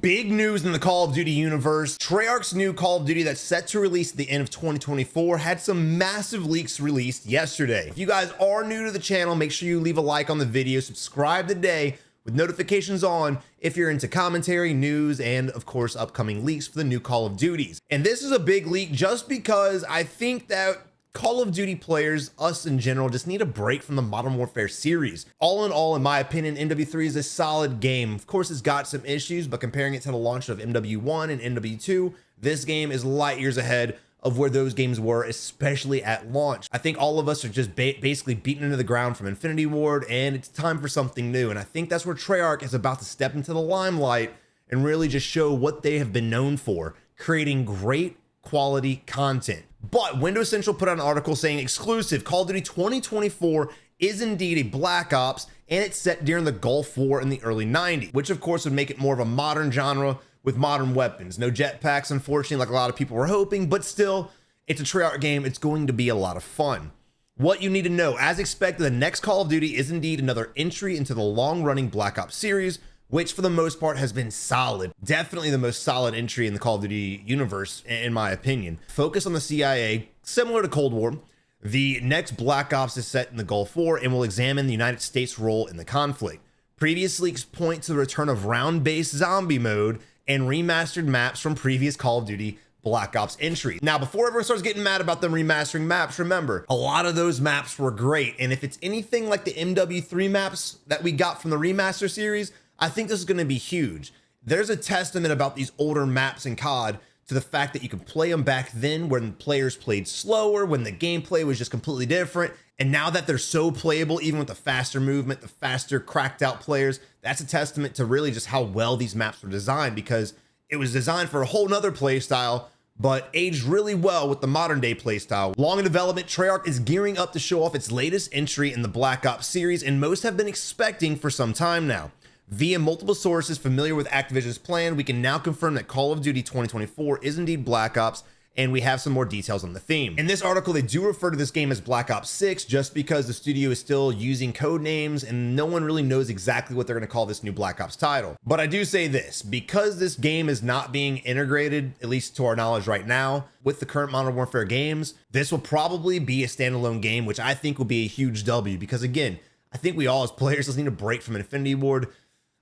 Big news in the Call of Duty universe. Treyarch's new Call of Duty that's set to release at the end of 2024 had some massive leaks released yesterday. If you guys are new to the channel, make sure you leave a like on the video, subscribe today with notifications on if you're into commentary, news, and of course upcoming leaks for the new Call of Duties. And this is a big leak just because I think that Call of Duty players, us in general, just need a break from the Modern Warfare series. All in all, in my opinion, MW3 is a solid game. Of course, it's got some issues, but comparing it to the launch of MW1 and MW2, this game is light years ahead of where those games were, especially at launch. I think all of us are just basically beaten into the ground from Infinity Ward, and it's time for something new. And I think that's where Treyarch is about to step into the limelight and really just show what they have been known for, creating great quality content. But Windows Central put out an article saying exclusive Call of Duty 2024 is indeed a Black Ops, and it's set during the Gulf War in the early 90s, which of course would make it more of a modern genre with modern weapons. No jetpacks, unfortunately, like a lot of people were hoping, but still, it's a Treyarch game. It's going to be a lot of fun. What you need to know, as expected, the next Call of Duty is indeed another entry into the long-running Black Ops series, which for the most part has been solid. Definitely the most solid entry in the Call of Duty universe, in my opinion. Focus on the CIA, similar to Cold War. The next Black Ops is set in the Gulf War and will examine the United States' role in the conflict. Previous leaks point to the return of round-based zombie mode and remastered maps from previous Call of Duty Black Ops entry. Now, before everyone starts getting mad about them remastering maps, remember, a lot of those maps were great. And if it's anything like the MW3 maps that we got from the remaster series, I think this is going to be huge. There's a testament about these older maps in COD to the fact that you could play them back then when players played slower, when the gameplay was just completely different. And now that they're so playable, even with the faster movement, the faster cracked out players, that's a testament to really just how well these maps were designed, because it was designed for a whole nother play style, but aged really well with the modern day playstyle. Long in development, Treyarch is gearing up to show off its latest entry in the Black Ops series, and most have been expecting for some time now. Via multiple sources familiar with Activision's plan, we can now confirm that Call of Duty 2024 is indeed Black Ops, and we have some more details on the theme. In this article, they do refer to this game as Black Ops 6 just because the studio is still using code names and no one really knows exactly what they're going to call this new Black Ops title. But I do say this, because this game is not being integrated, at least to our knowledge right now, with the current Modern Warfare games, this will probably be a standalone game, which I think will be a huge W, because again, I think we all as players just need a break from Infinity Ward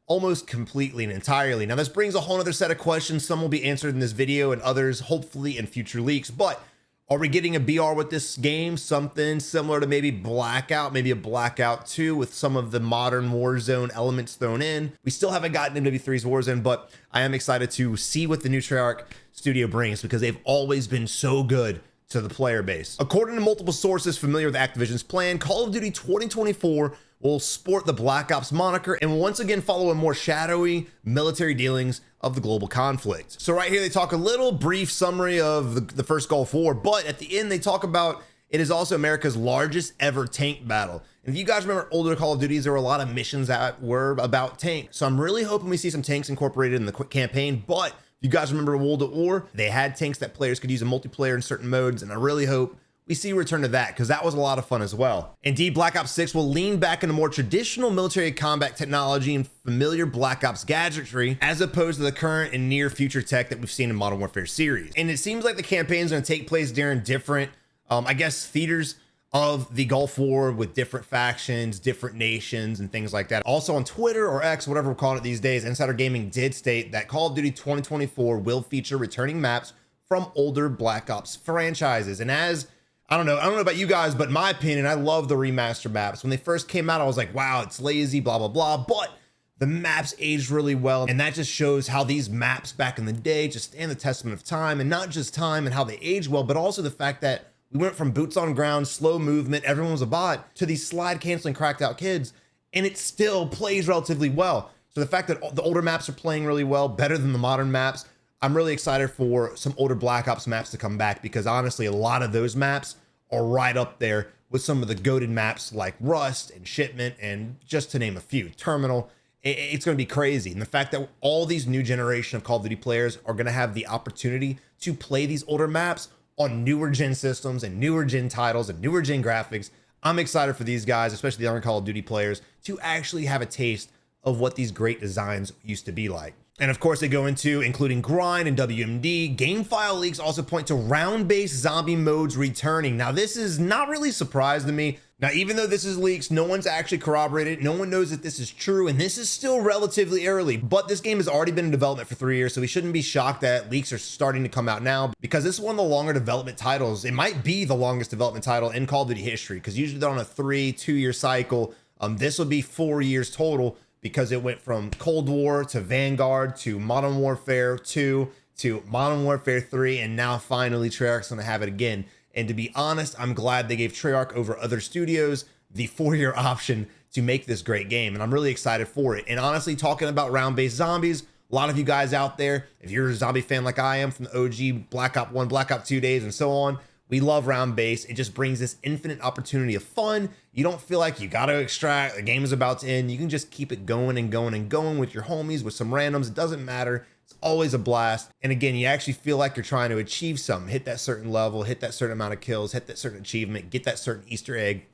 almost completely and entirely. Now, this brings a whole other set of questions. Some will be answered in this video and others hopefully in future leaks. But are we getting a BR with this game? Something similar to maybe Blackout, maybe a Blackout 2 with some of the modern Warzone elements thrown in. We still haven't gotten MW3's Warzone, but I am excited to see what the new Treyarch studio brings, because they've always been so good to the player base. According to multiple sources familiar with Activision's plan, Call of Duty 2024 will sport the Black Ops moniker and will once again follow a more shadowy military dealings of the global conflict. So right here, they talk a little brief summary of the first Gulf War, but at the end, they talk about it is also America's largest ever tank battle. And if you guys remember older Call of Duties, there were a lot of missions that were about tanks. So I'm really hoping we see some tanks incorporated in the quick campaign. But if you guys remember World at War, they had tanks that players could use in multiplayer in certain modes, and I really hope we see a return to that, because that was a lot of fun as well. Indeed, Black Ops 6 will lean back into more traditional military combat technology and familiar Black Ops gadgetry, as opposed to the current and near future tech that we've seen in Modern Warfare series. And it seems like the campaign is going to take place during different, I guess, theaters of the Gulf War with different factions, different nations, and things like that. Also on Twitter or X, whatever we're calling it these days, Insider Gaming did state that Call of Duty 2024 will feature returning maps from older Black Ops franchises. And as I don't know about you guys, but in my opinion, I love the remaster maps. When they first came out, I was like, wow, it's lazy, blah, blah, blah. But the maps aged really well. And that just shows how these maps back in the day just stand the testament of time, and not just time and how they age well, but also the fact that we went from boots on ground, slow movement, everyone was a bot, to these slide canceling cracked out kids. And it still plays relatively well. So the fact that the older maps are playing really well, better than the modern maps, I'm really excited for some older Black Ops maps to come back, because honestly, a lot of those maps are right up there with some of the goated maps like Rust and Shipment, and just to name a few, Terminal. It's going to be crazy. And the fact that all these new generation of Call of Duty players are going to have the opportunity to play these older maps on newer gen systems and newer gen titles and newer gen graphics, I'm excited for these guys, especially the younger Call of Duty players, to actually have a taste of what these great designs used to be like. And of course, they go into including grind and WMD. Game file leaks also point to round-based zombie modes returning. Now, this is not really a surprise to me. Now, even though this is leaks, no one's actually corroborated. No one knows that this is true, and this is still relatively early. But this game has already been in development for 3 years, so we shouldn't be shocked that leaks are starting to come out now, because this is one of the longer development titles. It might be the longest development title in Call of Duty history, because usually they're on a 2-year cycle. This will be 4 years total, because it went from Cold War to Vanguard to Modern Warfare 2 to Modern Warfare 3, and now finally Treyarch's gonna have it again. And to be honest, I'm glad they gave Treyarch over other studios the 4-year option to make this great game, and I'm really excited for it. And honestly, talking about round-based zombies, a lot of you guys out there, if you're a zombie fan like I am from the OG Black Ops 1, Black Ops 2 days and so on, we love round-based. It just brings this infinite opportunity of fun. You don't feel like you gotta extract, the game is about to end. You can just keep it going and going and going with your homies, with some randoms. It doesn't matter. It's always a blast. And again, you actually feel like you're trying to achieve something, hit that certain level, hit that certain amount of kills, hit that certain achievement, get that certain Easter egg.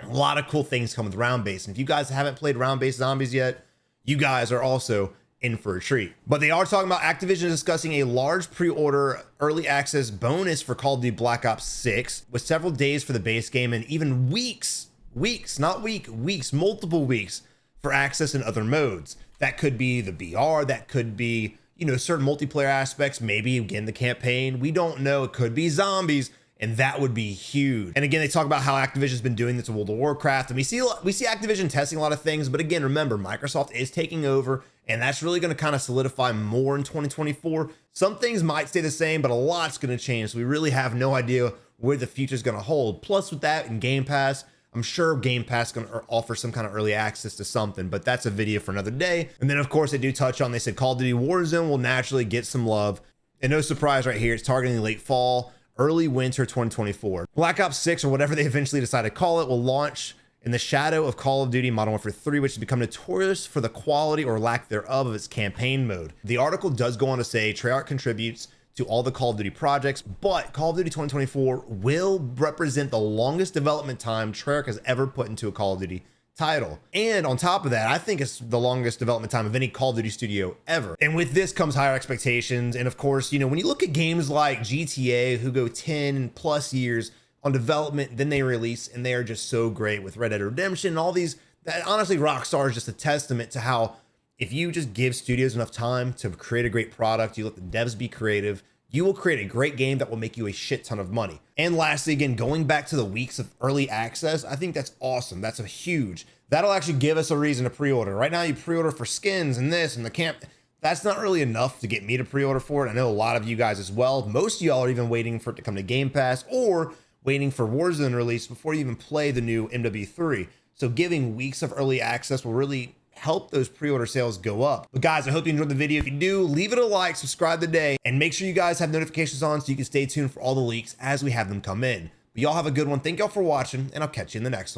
A lot of cool things come with round-based. And if you guys haven't played round-based zombies yet, you guys are also in for a treat. But they are talking about Activision discussing a large pre-order early access bonus for Call of Duty Black Ops 6 with several days for the base game and even weeks, multiple weeks for access in other modes. That could be the BR, that could be, you know, certain multiplayer aspects, maybe again the campaign. We don't know. It could be zombies, and that would be huge. And again, they talk about how Activision's been doing this in World of Warcraft, and we see Activision testing a lot of things. But again, remember, Microsoft is taking over, and that's really going to kind of solidify more in 2024. Some things might stay the same, but a lot's going to change. So we really have no idea where the future is going to hold. Plus, with that in Game Pass, I'm sure Game Pass is going to offer some kind of early access to something, but that's a video for another day. And then, of course, they do touch on, they said Call of Duty Warzone will naturally get some love. And no surprise right here, it's targeting late fall, early winter 2024. Black Ops 6, or whatever they eventually decide to call it, will launch in the shadow of Call of Duty Modern Warfare 3, which has become notorious for the quality or lack thereof of its campaign mode. The article does go on to say Treyarch contributes to all the Call of Duty projects, but Call of Duty 2024 will represent the longest development time Treyarch has ever put into a Call of Duty title. And on top of that, I think it's the longest development time of any Call of Duty studio ever. And with this comes higher expectations. And of course, you know, when you look at games like GTA, who go 10 plus years on development, then they release, and they are just so great with Red Dead Redemption and all these, that honestly, Rockstar is just a testament to how if you just give studios enough time to create a great product, you let the devs be creative, you will create a great game that will make you a shit ton of money. And lastly, again, going back to the weeks of early access, I think that's awesome. That's a huge, that'll actually give us a reason to pre-order. Right now you pre-order for skins and this and the camp. That's not really enough to get me to pre-order for it. I know a lot of you guys as well. Most of y'all are even waiting for it to come to Game Pass or waiting for Warzone release before you even play the new MW3. So giving weeks of early access will really help those pre-order sales go up. But guys, I hope you enjoyed the video. If you do, leave it a like, subscribe today, and make sure you guys have notifications on so you can stay tuned for all the leaks as we have them come in. But y'all have a good one. Thank y'all for watching, and I'll catch you in the next one.